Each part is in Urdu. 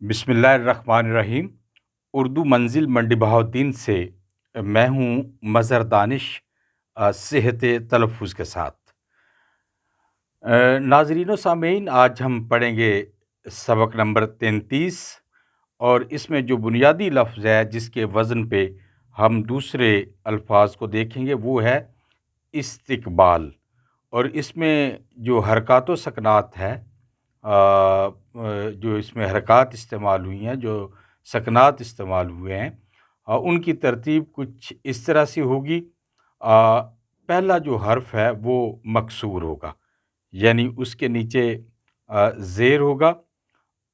بسم اللہ الرحمن الرحیم۔ اردو منزل منڈی بہاؤالدین سے میں ہوں مظہر دانش، صحت تلفظ کے ساتھ۔ ناظرین و سامعین، آج ہم پڑھیں گے سبق نمبر 33، اور اس میں جو بنیادی لفظ ہے جس کے وزن پہ ہم دوسرے الفاظ کو دیکھیں گے وہ ہے استقبال۔ اور اس میں جو حرکات و سکنات ہے، جو اس میں حرکات استعمال ہوئی ہیں، جو سکنات استعمال ہوئے ہیں، ان کی ترتیب کچھ اس طرح سے ہوگی۔ پہلا جو حرف ہے وہ مکسور ہوگا، یعنی اس کے نیچے زیر ہوگا،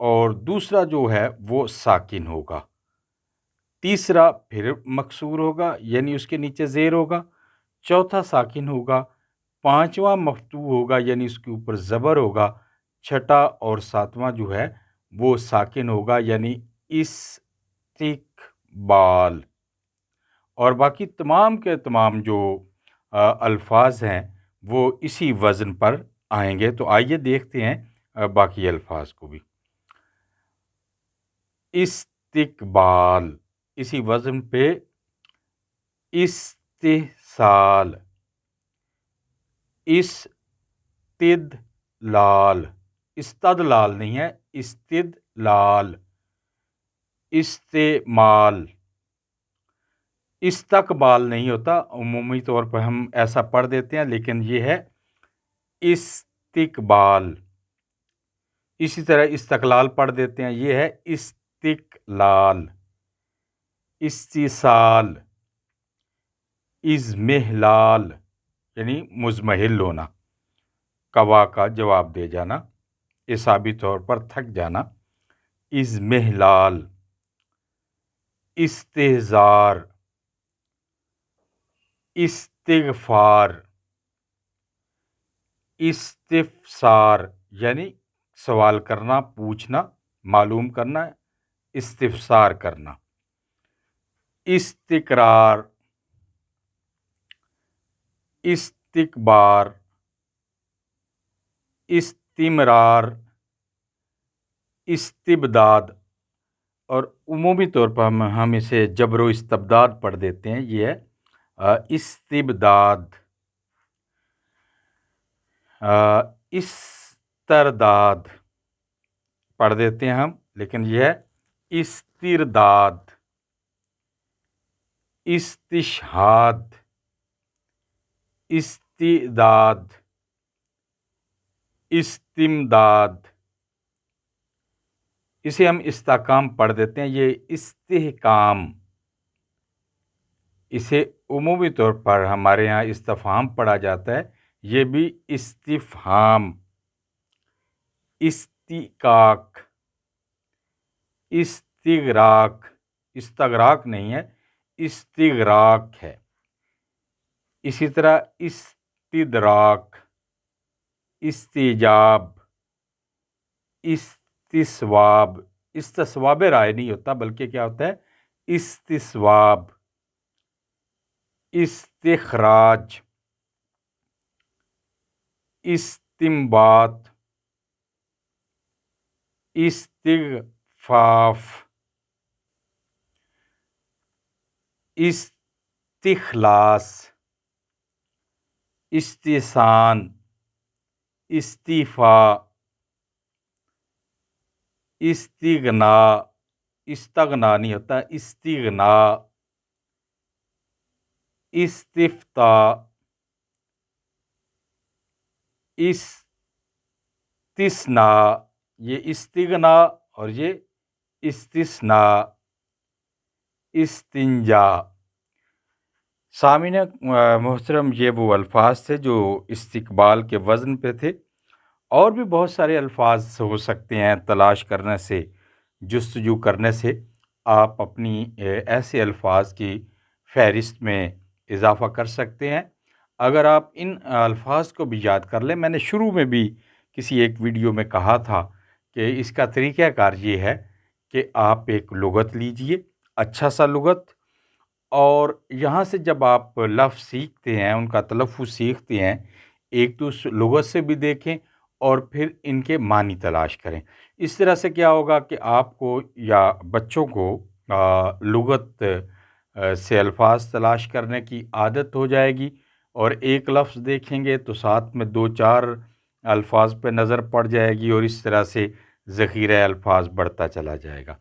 اور دوسرا جو ہے وہ ساکن ہوگا۔ تیسرا پھر مکسور ہوگا، یعنی اس کے نیچے زیر ہوگا۔ چوتھا ساکن ہوگا۔ پانچواں مفتوح ہوگا، یعنی اس کے اوپر زبر ہوگا۔ چھٹا اور ساتواں جو ہے وہ ساکن ہوگا، یعنی استقبال۔ اور باقی تمام کے تمام جو الفاظ ہیں وہ اسی وزن پر آئیں گے۔ تو آئیے دیکھتے ہیں باقی الفاظ کو بھی۔ استقبال، اسی وزن پہ استحصال، استدلال، استدلال نہیں ہے، استدلال، استعمال، استقبال نہیں ہوتا، عمومی طور پر ہم ایسا پڑھ دیتے ہیں، لیکن یہ ہے استقبال۔ اسی طرح استقلال پڑھ دیتے ہیں، یہ ہے استقلال۔ استیصال، اضمحلال، یعنی مضمحل ہونا، قوا کا جواب دے جانا، اعصابی طور پر تھک جانا۔ اضمحلال، استحضار، استغفار، استفسار، یعنی سوال کرنا، پوچھنا، معلوم کرنا، استفسار کرنا۔ استقرار، استکبار، استمرار، استبداد، اور عمومی طور پر ہم اسے جبر و استبداد پڑھ دیتے ہیں، یہ ہے استبداد۔ استرداد پڑھ دیتے ہیں ہم، لیکن یہ ہے استرداد۔ استشہاد، استعداد، استمداد، اسے ہم استحکام پڑھ دیتے ہیں، یہ استحکام۔ اسے عمومی طور پر ہمارے ہاں استفہام پڑھا جاتا ہے، یہ بھی استفہام۔ استقاق، استغراق، استغراق نہیں ہے، استغراق ہے۔ اسی طرح استدراک، استیجاب، استصواب، استصواب رائے نہیں ہوتا بلکہ کیا ہوتا ہے، استصواب۔ استخراج، استنباط، استغفاف، استخلاص، استحسان، استعفاء، استغنا، استغنا نہیں ہوتا، استغنا، استفتاء، استثناء، یہ استغنا اور یہ استثناء۔ استنجا۔ سامعین محترم، یہ وہ الفاظ تھے جو استقبال کے وزن پہ تھے، اور بھی بہت سارے الفاظ ہو سکتے ہیں۔ تلاش کرنے سے، جستجو کرنے سے آپ اپنی ایسے الفاظ کی فہرست میں اضافہ کر سکتے ہیں۔ اگر آپ ان الفاظ کو بھی یاد کر لیں، میں نے شروع میں بھی کسی ایک ویڈیو میں کہا تھا کہ اس کا طریقہ کار یہ ہے کہ آپ ایک لغت لیجئے، اچھا سا لغت، اور یہاں سے جب آپ لفظ سیکھتے ہیں، ان کا تلفظ سیکھتے ہیں، ایک تو اس لغت سے بھی دیکھیں اور پھر ان کے معنی تلاش کریں۔ اس طرح سے کیا ہوگا کہ آپ کو یا بچوں کو لغت سے الفاظ تلاش کرنے کی عادت ہو جائے گی، اور ایک لفظ دیکھیں گے تو ساتھ میں دو چار الفاظ پہ نظر پڑ جائے گی، اور اس طرح سے ذخیرہ الفاظ بڑھتا چلا جائے گا۔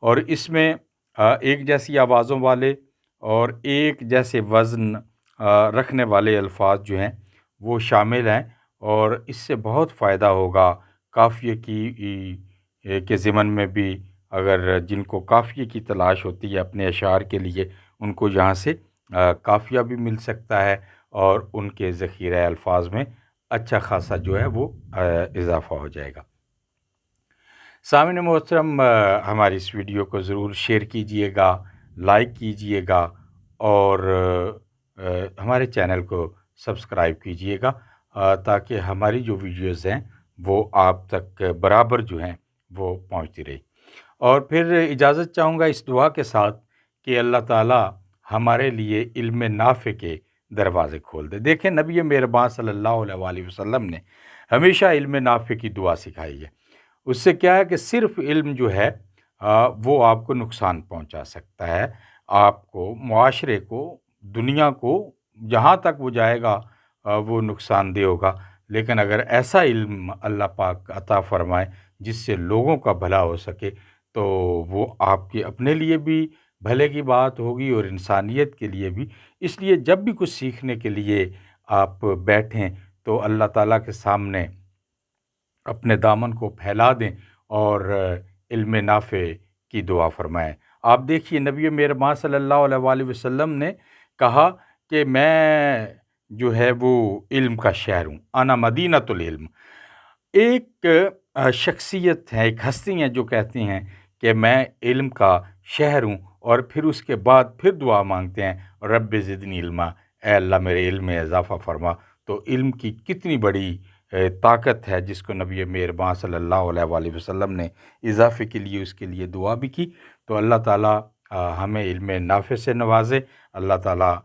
اور اس میں ایک جیسی آوازوں والے اور ایک جیسے وزن رکھنے والے الفاظ جو ہیں وہ شامل ہیں، اور اس سے بہت فائدہ ہوگا قافیے کے ضمن میں بھی۔ اگر جن کو قافیے کی تلاش ہوتی ہے اپنے اشعار کے لیے، ان کو یہاں سے قافیہ بھی مل سکتا ہے، اور ان کے ذخیرہ الفاظ میں اچھا خاصا جو ہے وہ اضافہ ہو جائے گا۔ سامعین محترم، ہماری اس ویڈیو کو ضرور شیئر کیجئے گا، لائک کیجئے گا، اور ہمارے چینل کو سبسکرائب کیجئے گا، تاکہ ہماری جو ویڈیوز ہیں وہ آپ تک برابر جو ہیں وہ پہنچتی رہی۔ اور پھر اجازت چاہوں گا اس دعا کے ساتھ کہ اللہ تعالی ہمارے لیے علم نافع کے دروازے کھول دے۔ دیکھیں، نبی مہربان صلی اللہ علیہ وآلہ وسلم نے ہمیشہ علم نافع کی دعا سکھائی ہے۔ اس سے کیا ہے کہ صرف علم جو ہے وہ آپ کو نقصان پہنچا سکتا ہے، آپ کو، معاشرے کو، دنیا کو، جہاں تک وہ جائے گا وہ نقصان دہ ہوگا۔ لیکن اگر ایسا علم اللہ پاک عطا فرمائے جس سے لوگوں کا بھلا ہو سکے، تو وہ آپ کے اپنے لیے بھی بھلے کی بات ہوگی اور انسانیت کے لیے بھی۔ اس لیے جب بھی کچھ سیکھنے کے لیے آپ بیٹھیں تو اللہ تعالیٰ کے سامنے اپنے دامن کو پھیلا دیں اور علم نافع کی دعا فرمائیں۔ آپ دیکھیے، نبی مہربان صلی اللہ علیہ وآلہ وسلم نے کہا کہ میں جو ہے وہ علم کا شہر ہوں، انا مدینۃ العلم۔ ایک شخصیت ہے، ایک ہستی ہیں جو کہتی ہیں کہ میں علم کا شہر ہوں، اور پھر اس کے بعد پھر دعا مانگتے ہیں، رب زدنی علما، اے اللہ میرے علم میں اضافہ فرما۔ تو علم کی کتنی بڑی طاقت ہے جس کو نبی مہربان صلی اللہ علیہ وآلہ وسلم نے اضافے کے لیے اس کے لیے دعا بھی کی۔ تو اللہ تعالیٰ ہمیں علم نافع سے نوازے، اللہ تعالیٰ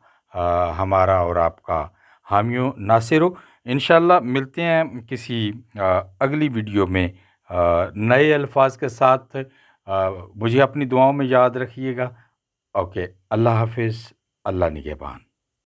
ہمارا اور آپ کا حامی و ناصر ہو۔ انشاءاللہ ملتے ہیں کسی اگلی ویڈیو میں نئے الفاظ کے ساتھ۔ مجھے اپنی دعاؤں میں یاد رکھیے گا۔ اوکے، اللہ حافظ، اللہ نگہبان۔